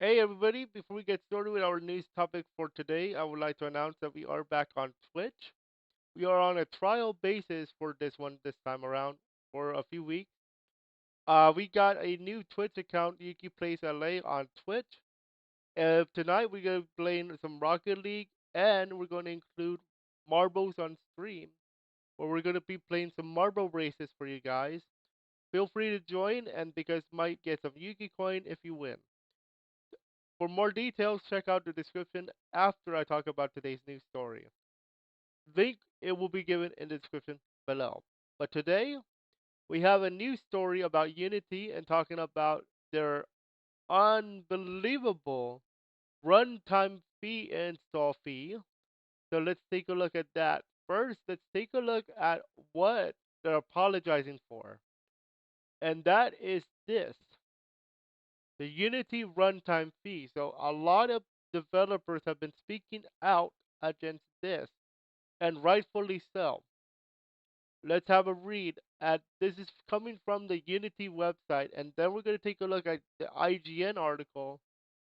Hey everybody, before we get started with our news topic for today, I would like to announce that we are back on Twitch. We are on a trial basis for this one this time around for a few weeks. We got a new Twitch account, Yuki Plays LA on Twitch. Tonight we're going to be playing some Rocket League and we're going to include marbles on stream where we're going to be playing some marble races for you guys. Feel free to join and because might get some Yuki coin if you win. For more details, check out the description after I talk about today's news story. Link it will be given in the description below. But today we have a news story about Unity and talking about their unbelievable runtime fee install fee. So let's take a look at that. First, let's take a look at what they're apologizing for. And that is this the Unity runtime fee. So a lot of developers have been speaking out against this, and rightfully so. Let's have a read at this is coming from the Unity website, and then we're going to take a look at the IGN article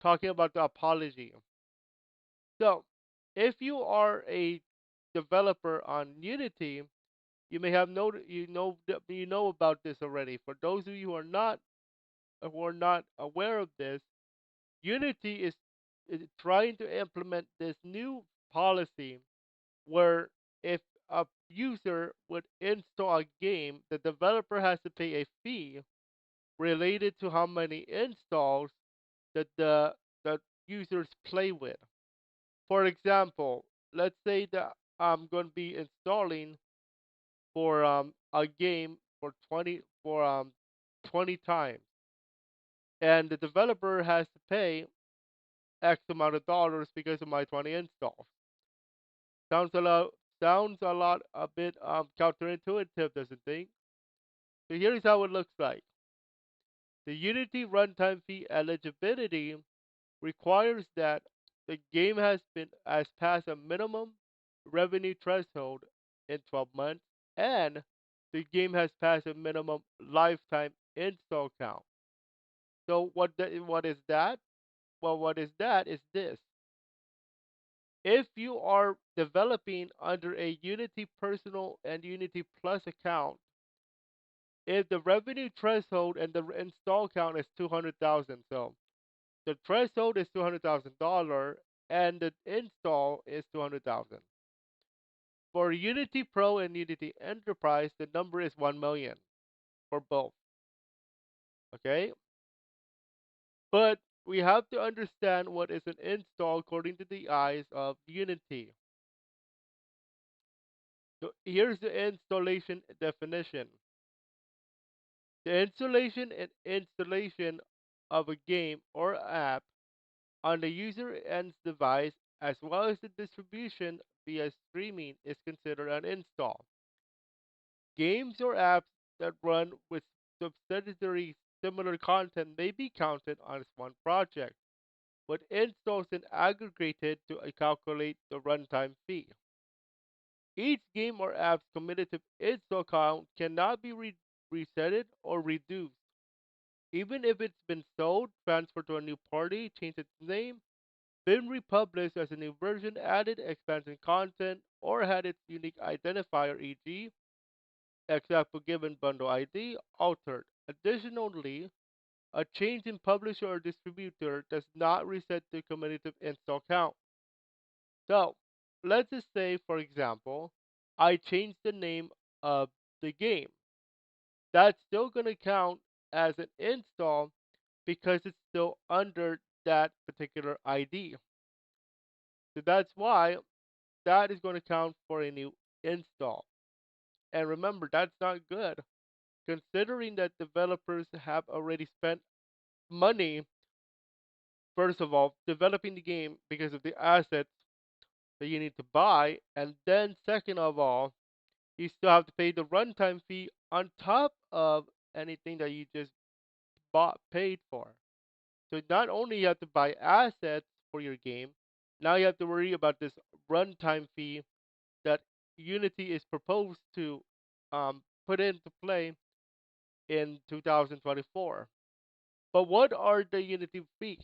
talking about the apology. So, if you are a developer on Unity, you may have you know about this already. For those of you who are not aware of this, Unity is trying to implement this new policy where if a user would install a game, the developer has to pay a fee related to how many installs that the users play with. For example, let's say that I'm going to be installing for a game for 20 times, and the developer has to pay X amount of dollars because of my 20 installs. Sounds a lot a bit counterintuitive, doesn't it? So here's how it looks like. The Unity runtime fee eligibility requires that the game has passed a minimum revenue threshold in 12 months and the game has passed a minimum lifetime install count. So what is that? Well, what is that is this. If you are developing under a Unity Personal and Unity Plus account, if the revenue threshold and the install count is 200,000, so the threshold is $200,000 and the install is 200,000. For Unity Pro and Unity Enterprise, the number is 1 million for both. Okay, but we have to understand what is an install according to the eyes of Unity. So here's the installation definition. The installation of a game or app on the user end's device, as well as the distribution via streaming, is considered an install. Games or apps that run with subsidiary similar content may be counted as one project, but installs and aggregated to calculate the runtime fee. Each game or app's cumulative install count cannot be resetted or reduced. Even if it's been sold, transferred to a new party, changed its name, been republished as a new version, added expansion content, or had its unique identifier, e.g., example given bundle ID, altered. Additionally, a change in publisher or distributor does not reset the cumulative install count. So, let's just say, for example, I changed the name of the game. That's still going to count as an install because it's still under that particular ID. So that's why that is going to count for a new install. And remember, that's not good considering that developers have already spent money, first of all, developing the game because of the assets that you need to buy. And then, second of all, you still have to pay the runtime fee on top of anything that you just paid for. So not only you have to buy assets for your game, now you have to worry about this runtime fee that Unity is proposed to put into play in 2024. But what are the Unity fees?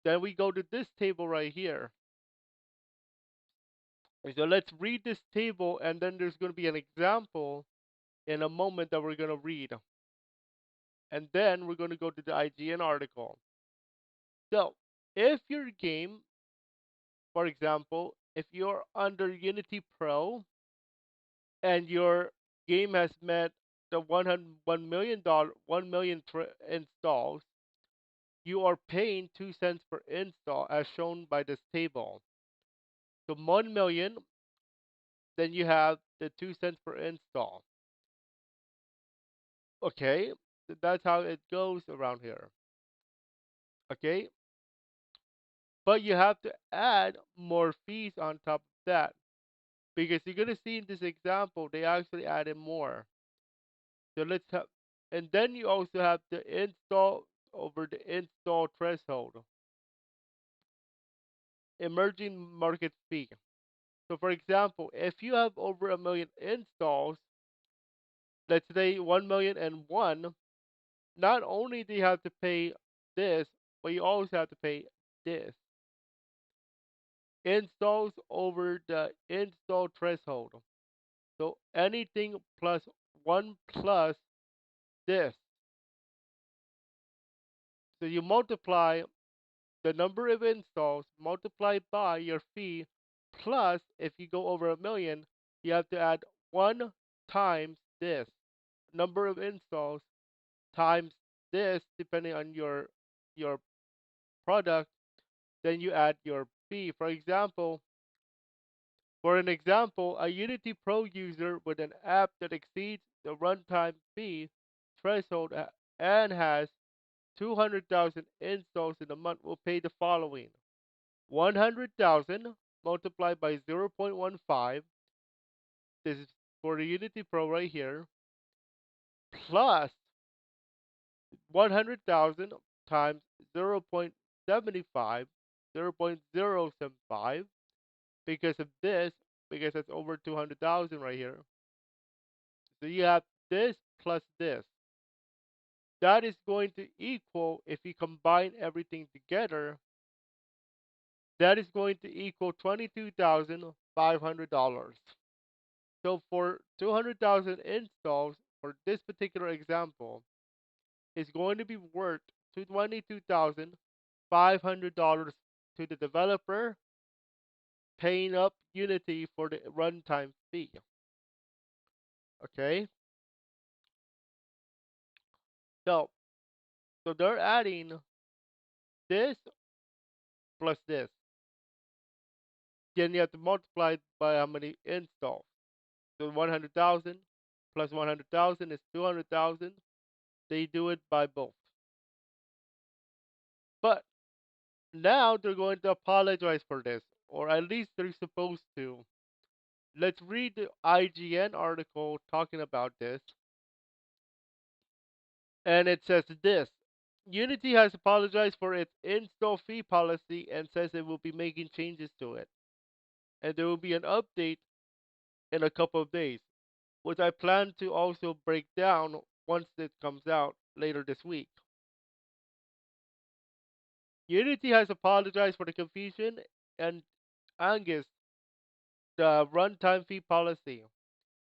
Then we go to this table right here. So let's read this table, and then there's going to be an example in a moment that we're going to read. And then we're going to go to the IGN article. So if your game, for example, if you're under Unity Pro and your game has met the $1 million installs, you are paying 2 cents per install as shown by this table. So 1 million, then you have the 2 cents per install. Okay, so that's how it goes around here. Okay, but you have to add more fees on top of that because you're gonna see in this example they actually added more. So let's have, and then you also have the install over the install threshold, emerging market fee. So for example, if you have over a million installs, let's say 1,000,001, not only do you have to pay this, but you also have to pay this. Installs over the install threshold. So anything plus one plus this. So you multiply the number of installs multiplied by your fee, plus if you go over a million, you have to add one times this number of installs times this, depending on your product. Then you add your fee. For an example, a Unity Pro user with an app that exceeds the runtime fee threshold and has 200,000 installs in a month will pay the following: 100,000 multiplied by 0.15. This is for the Unity Pro right here, plus 100,000 times 0.75, 0.075, because of this, because it's over 200,000 right here. So you have this plus this. That is going to equal, if you combine everything together, that is going to equal $22,500. So for 200,000 installs, for this particular example, is going to be worth $22,500 to the developer, paying up Unity for the runtime fee. Okay, so they're adding this plus this. Then you have to multiply it by how many installs. So 100,000 plus 100,000 is 200,000. They do it by both. But now they're going to apologize for this, or at least they're supposed to. Let's read the IGN article talking about this. And it says this: Unity has apologized for its install fee policy and says it will be making changes to it. And there will be an update in a couple of days, which I plan to also break down once it comes out later this week. Unity has apologized for the confusion and angst the runtime fee policy.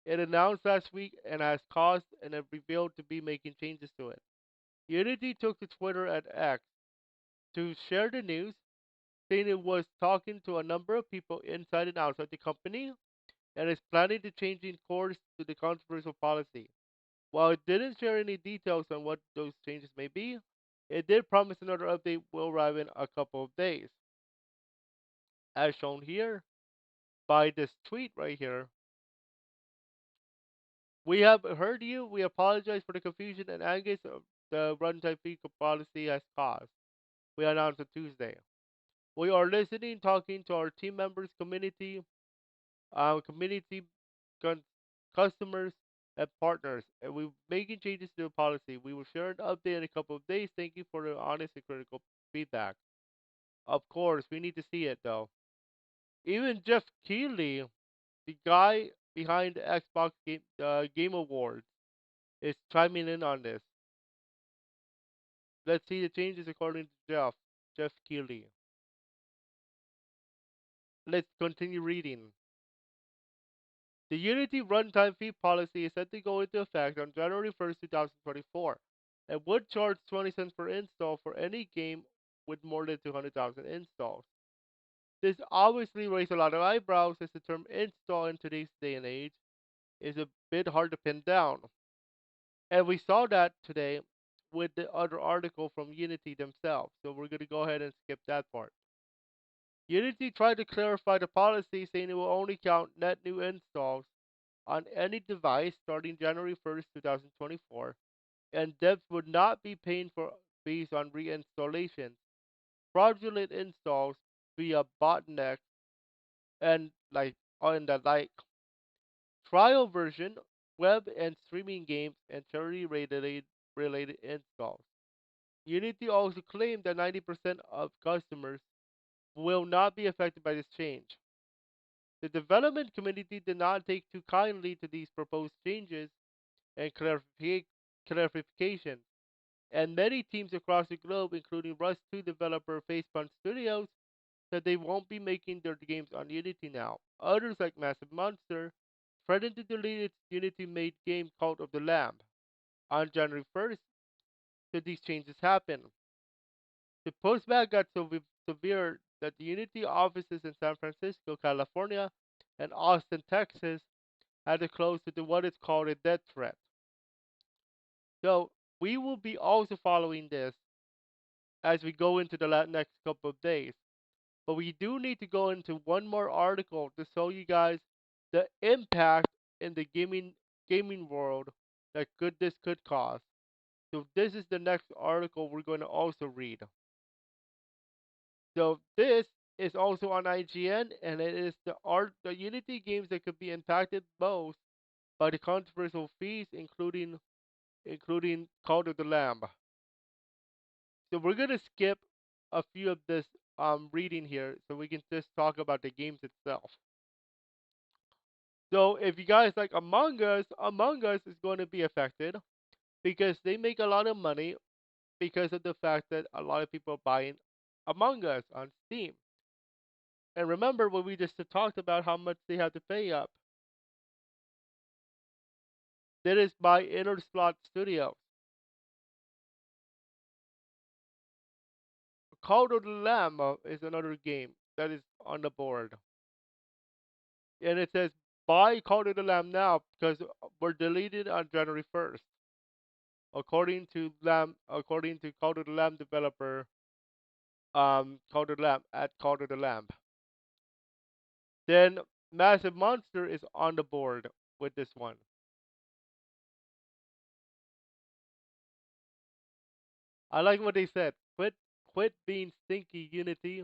It announced last week and has caused and it revealed to be making changes to it. Unity took to Twitter at X to share the news, saying it was talking to a number of people inside and outside the company and is planning to changing course to the controversial policy. While it didn't share any details on what those changes may be, it did promise another update will arrive in a couple of days. As shown here by this tweet right here, we have heard you. We apologize for the confusion and angst the runtime fee policy has caused. We announced on Tuesday. We are listening, talking to our team members, community con- customers, and partners, and we're making changes to the policy. We will share an update in a couple of days. Thank you for the honest and critical feedback. Of course, we need to see it though. Even Jeff Keighley, the guy behind the Xbox Game Awards, is chiming in on this. Let's see the changes according to Jeff. Jeff Keighley. Let's continue reading. The Unity runtime fee policy is set to go into effect on January 1st, 2024, and would charge 20 cents per install for any game with more than 200,000 installs. This obviously raised a lot of eyebrows as the term install in today's day and age is a bit hard to pin down. And we saw that today with the other article from Unity themselves. So we're going to go ahead and skip that part. Unity tried to clarify the policy, saying it will only count net new installs on any device starting January 1st, 2024, and devs would not be paying for fees on reinstallations, fraudulent installs via botnets, and the like. Trial version, web and streaming games, and charity related installs. Unity also claimed that 90% of customers will not be affected by this change. The development community did not take too kindly to these proposed changes and clarifications, and many teams across the globe, including Rust 2 developer Facepunch Studios, said they won't be making their games on Unity now. Others, like Massive Monster, threatened to delete its Unity-made game Cult of the Lamb on January 1st should these changes happen. The pushback got so severe that the Unity offices in San Francisco, California, and Austin, Texas, had to close due to what is called a death threat. So we will be also following this as we go into the next couple of days. But we do need to go into one more article to show you guys the impact in the gaming world that this could cause. So this is the next article we're going to also read. So this is also on IGN, and it is the Unity games that could be impacted most by the controversial fees, including Call of the Lamb. So we're gonna skip a few of this reading here, so we can just talk about the games itself. So if you guys like Among Us is going to be affected because they make a lot of money because of the fact that a lot of people are buying Among Us on Steam. And remember when we just talked about how much they have to pay up. That is by Inner Slot Studios. Call of the Lamb is another game that is on the board. And it says buy Call of the Lamb now because we're deleted on January 1st. According to Call of the Lamb developer Call of the Lamb at Call of the Lamb. Then Massive Monster is on the board with this one. I like what they said. Quit being stinky, Unity.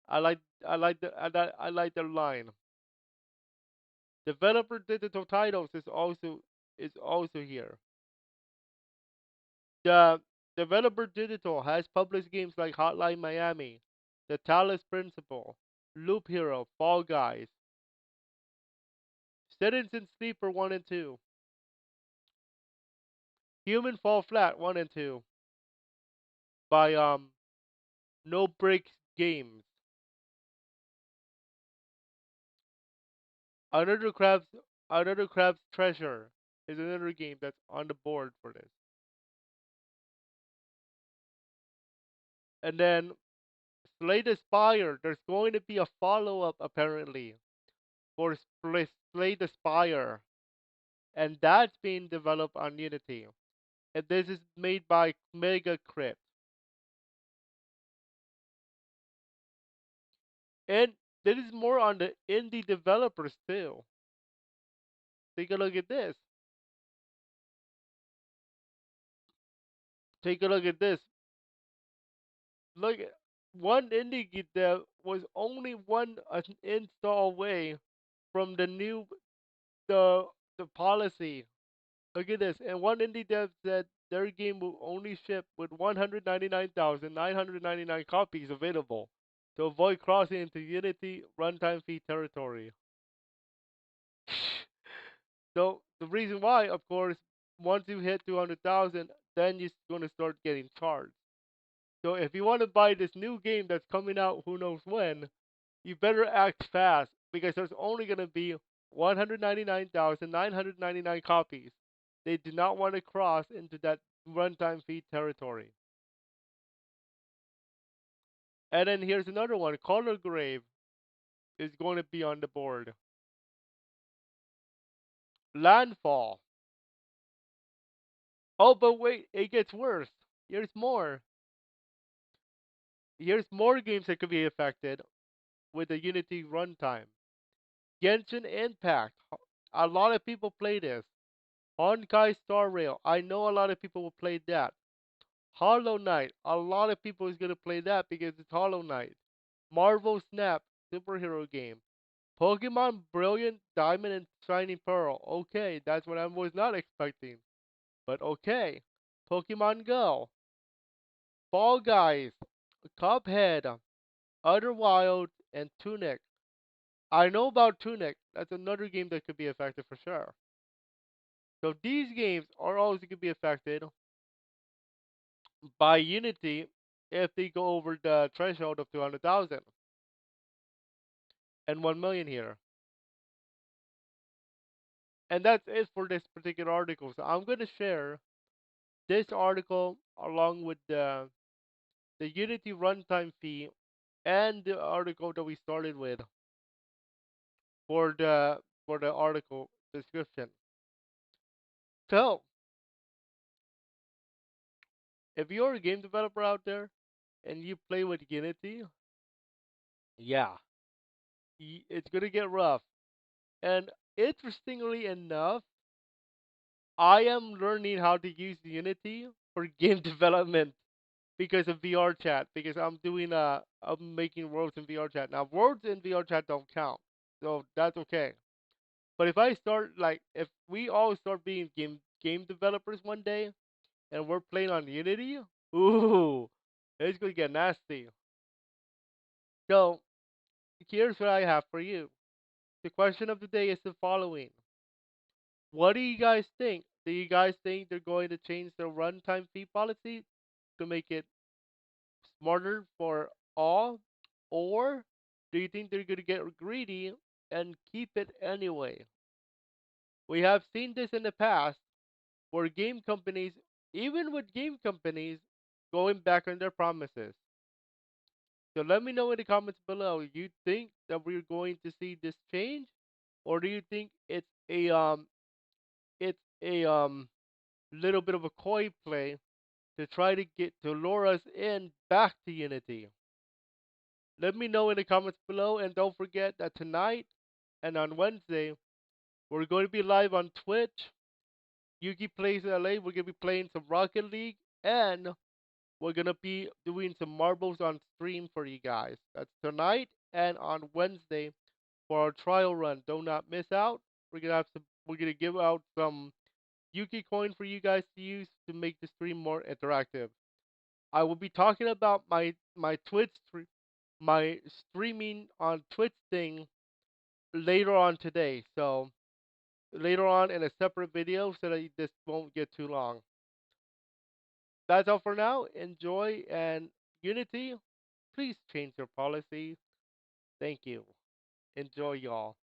I like their line. Developer digital titles is also here. The developer digital has published games like Hotline Miami, The Talos Principle, Loop Hero, Fall Guys, Citizen Sleeper 1 and 2, Human Fall Flat 1 and 2 by No Breaks Games. Another Crab's Another Crab's Treasure is another game that's on the board for this. And then Slay the Spire, there's going to be a follow-up apparently for Slay the Spire, and that's being developed on Unity. And this is made by Mega Crypt. And this is more on the indie developers too. Take a look at this. Take a look at this. Look, one indie dev was only one install away from the the policy. Look at this. And one indie dev said their game will only ship with 199,999 copies available to avoid crossing into Unity runtime fee territory. So the reason why, of course, once you hit 200,000, then you're going to start getting charged. So if you want to buy this new game that's coming out who knows when, you better act fast because there's only going to be 199,999 copies. They do not want to cross into that runtime fee territory. And then here's another one. Color Grave is going to be on the board. Landfall. Oh, but wait, it gets worse. Here's more. Here's more games that could be affected with the Unity runtime. Genshin Impact. A lot of people play this. Honkai Star Rail. I know a lot of people will play that. Hollow Knight. A lot of people is gonna play that because it's Hollow Knight. Marvel Snap. Superhero game. Pokemon Brilliant Diamond and Shining Pearl. Okay, that's what I was not expecting. But okay. Pokemon Go. Fall Guys. Cuphead. Other Wild, and Tunic. I know about Tunic. That's another game that could be affected for sure. So these games are always going to be affected by Unity if they go over the threshold of 200,000 and 1 million here. And that's it for this particular article. So I'm going to share this article along with the Unity runtime fee and the article that we started with for the article description. So if you're a game developer out there and you play with Unity, yeah, it's gonna get rough. And interestingly enough, I am learning how to use Unity for game development because of VR chat. Because I'm making worlds in VR chat now. Worlds in VR chat don't count, so that's okay. But if I start like if we all start being game developers one day and we're playing on Unity, ooh, it's gonna get nasty. So here's what I have for you. The question of the day is the following. What do you guys think? Do you guys think they're going to change their runtime fee policy to make it smarter for all? Or do you think they're going to get greedy and keep it anyway? We have seen this in the past where game companies, even with game companies, going back on their promises. So let me know in the comments below. You think that we're going to see this change, or do you think it's a little bit of a coy play to try to get to lure us in back to Unity? Let me know in the comments below, and don't forget that tonight and on Wednesday we're going to be live on Twitch. Yuki Plays LA. We're gonna be playing some Rocket League, and we're gonna be doing some marbles on stream for you guys. That's tonight and on Wednesday for our trial run. Do not miss out. We're gonna have some. We're gonna give out some Yuki coin for you guys to use to make the stream more interactive. I will be talking about my streaming on Twitch thing later on today. So later on in a separate video so that this won't get too long. That's all for now. Enjoy and Unity, please change your policy. Thank you. Enjoy y'all.